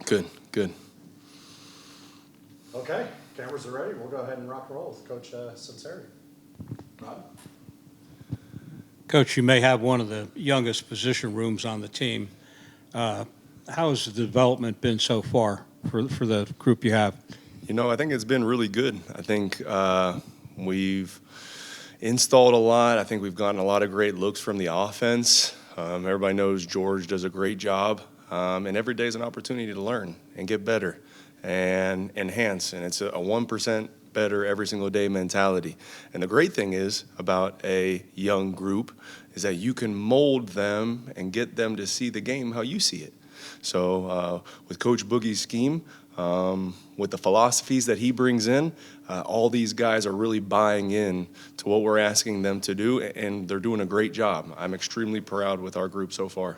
Good, good. Okay, cameras are ready. We'll go ahead and rock and roll with Coach Sunseri. Rod? Coach, you may have one of the youngest position rooms on the team. How has the development been so far for the group you have? I think it's been really good. I think we've installed a lot. I think we've gotten a lot of great looks from the offense. Everybody knows George does a great job, and every day is an opportunity to learn and get better and enhance. And it's a 1% better every single day mentality. And the great thing is about a young group is that you can mold them and get them to see the game how you see it. So with Coach Boogie's scheme, with the philosophies that he brings in, all these guys are really buying in to what we're asking them to do, and they're doing a great job. I'm extremely proud with our group so far.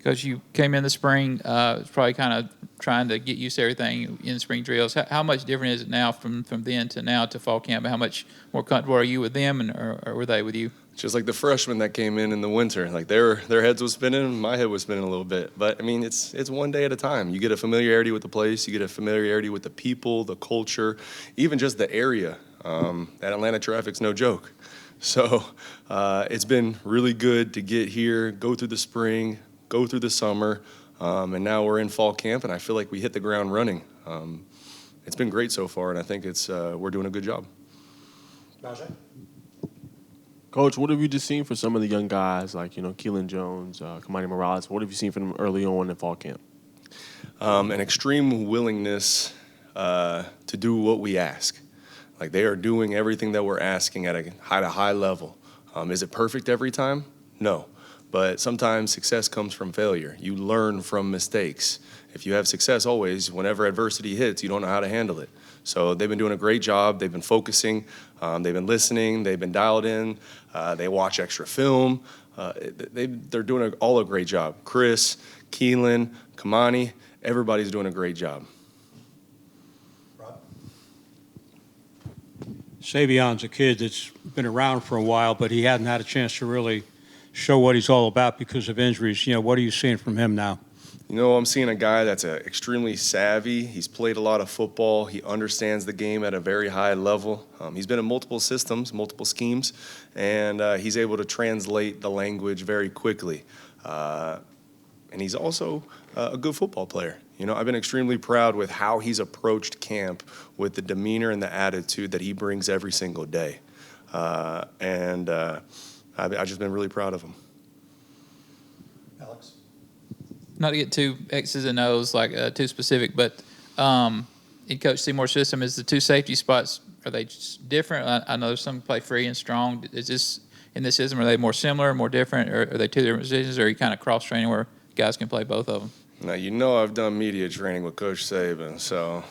Coach, you came in the spring, it's probably kind of trying to get used to everything in spring drills. How much different is it now from then to now to fall camp? How much more comfortable are you with them, or were they with you? Just like the freshmen that came in the winter, like their heads was spinning, my head was spinning a little bit. But I mean, it's one day at a time. You get a familiarity with the place, you get a familiarity with the people, the culture, even just the area. That Atlanta traffic's no joke. So it's been really good to get here, go through the spring, go through the summer, and now we're in fall camp, and I feel like we hit the ground running. It's been great so far, and I think we're doing a good job. Najee? Coach, what have you just seen for some of the young guys like, Keelan Jones, Kamani Morales? What have you seen from them early on in fall camp? An extreme willingness to do what we ask. Like they are doing everything that we're asking at a high level. Is it perfect every time? No. But sometimes success comes from failure. You learn from mistakes. If you have success always, whenever adversity hits, you don't know how to handle it. So they've been doing a great job. They've been focusing. They've been listening. They've been dialed in. They watch extra film. They're doing all a great job. Chris, Keelan, Kamani, everybody's doing a great job. Rod? Savion's a kid that's been around for a while, but he hadn't had a chance to really show what he's all about because of injuries. What are you seeing from him now? I'm seeing a guy that's extremely savvy. He's played a lot of football. He understands the game at a very high level. He's been in multiple systems, multiple schemes, and he's able to translate the language very quickly. And he's also a good football player. I've been extremely proud with how he's approached camp with the demeanor and the attitude that he brings every single day. I've just been really proud of him. Alex? Not to get too X's and O's, like too specific, but in Coach Seymour's system, is the two safety spots, are they just different? I know some play free and strong. Is this, in this system, are they more similar, more different, or are they two different positions, or are you kind of cross-training where guys can play both of them? Now, I've done media training with Coach Saban, so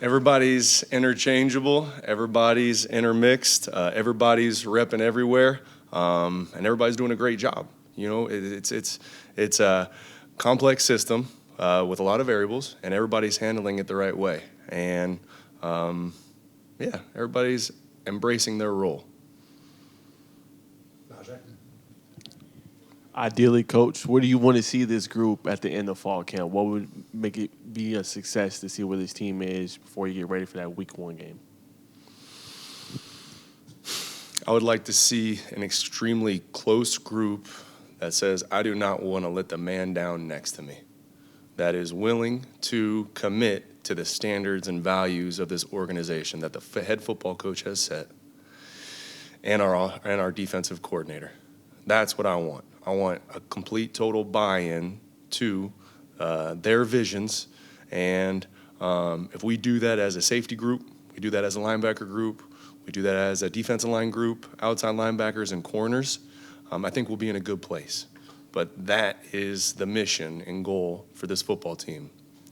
everybody's interchangeable, everybody's intermixed, everybody's repping everywhere, and everybody's doing a great job. It's a complex system with a lot of variables, and everybody's handling it the right way. And everybody's embracing their role. Najee? Ideally, Coach, where do you want to see this group at the end of fall camp? What would make it be a success to see where this team is before you get ready for that week 1 game? I would like to see an extremely close group that says, I do not want to let the man down next to me, that is willing to commit to the standards and values of this organization that the head football coach has set and our defensive coordinator. That's what I want. I want a complete, total buy-in to their visions. And if we do that as a safety group, we do that as a linebacker group, we do that as a defensive line group, outside linebackers and corners, I think we'll be in a good place. But that is the mission and goal for this football team,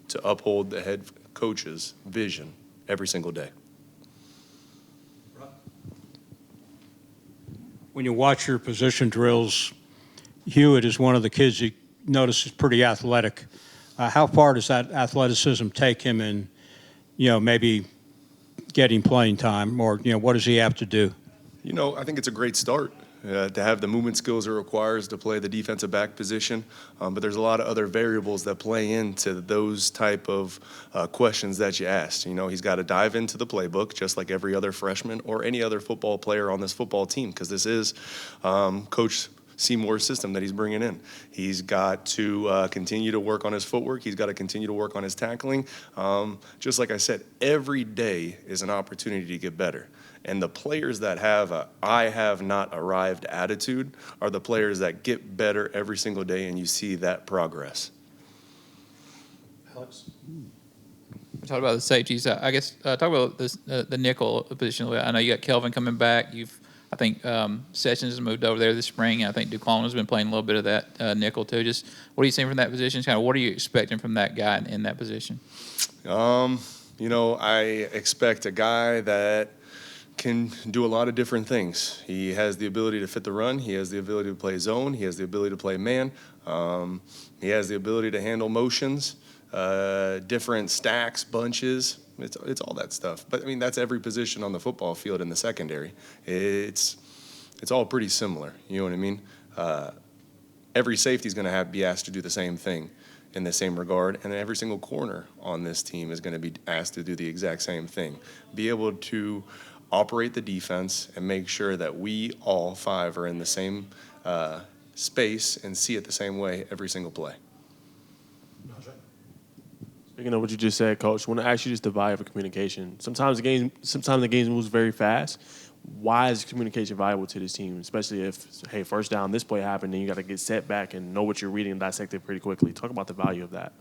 to uphold the head coach's vision every single day. When you watch your position drills, Hewitt is one of the kids you notice is pretty athletic. How far does that athleticism take him in, maybe getting playing time, or, what does he have to do? I think it's a great start. to have the movement skills it requires to play the defensive back position. But there's a lot of other variables that play into those type of questions that you asked. You know, he's got to dive into the playbook just like every other freshman or any other football player on this football team, because this is Coach Seymour's system that he's bringing in. He's got to continue to work on his footwork. He's got to continue to work on his tackling. Just like I said, every day is an opportunity to get better. And the players that have a "I have not arrived" attitude are the players that get better every single day, and you see that progress. Alex? Talk about the safeties. I guess talk about this, the nickel position a little bit. I know you got Kelvin coming back. I think Sessions has moved over there this spring. I think Duclon has been playing a little bit of that nickel too. Just what are you seeing from that position? Kind of what are you expecting from that guy in that position? You know, I expect a guy that can do a lot of different things. He has the ability to fit the run. He has the ability to play zone. He has the ability to play man. He has the ability to handle motions, different stacks, bunches. It's all that stuff. But I mean, that's every position on the football field in the secondary. It's all pretty similar. You know what I mean? Every safety is going to be asked to do the same thing in the same regard, and every single corner on this team is going to be asked to do the exact same thing. Be able to operate the defense and make sure that we all five are in the same space and see it the same way every single play. Speaking of what you just said, Coach, I want to ask you just the value of communication. Sometimes the game moves very fast. Why is communication valuable to this team, especially if, hey, first down, this play happened, and you got to get set back and know what you're reading and dissect it pretty quickly. Talk about the value of that.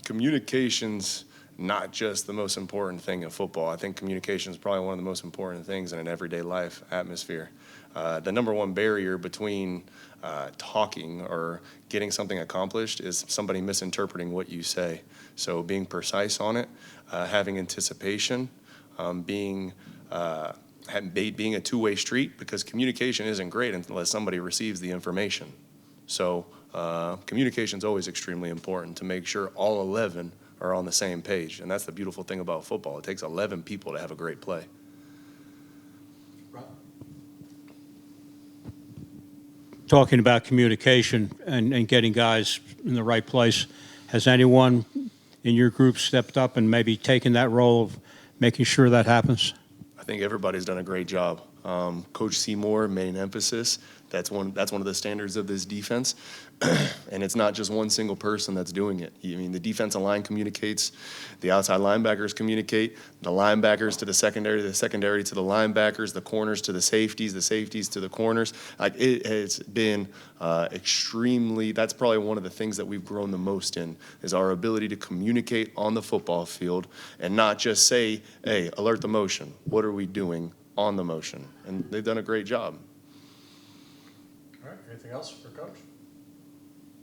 Communication's not just the most important thing in football. I think communication is probably one of the most important things in an everyday life atmosphere. The number one barrier between talking or getting something accomplished is somebody misinterpreting what you say. So being precise on it, having anticipation, being a two-way street, because communication isn't great unless somebody receives the information. So communication is always extremely important to make sure all 11 are on the same page. And that's the beautiful thing about football. It takes 11 people to have a great play. Talking about communication and getting guys in the right place, has anyone in your group stepped up and maybe taken that role of making sure that happens? I think everybody's done a great job. Coach Seymour made an emphasis. That's one of the standards of this defense. And it's not just one single person that's doing it. I mean, the defensive line communicates, the outside linebackers communicate, the linebackers to the secondary to the linebackers, the corners to the safeties to the corners. Like, it has been extremely, that's probably one of the things that we've grown the most in, is our ability to communicate on the football field and not just say, hey, alert the motion. What are we doing on the motion? And they've done a great job. All right, anything else for Coach?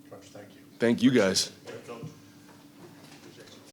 Coach, thank you. Thank you, guys. Coach.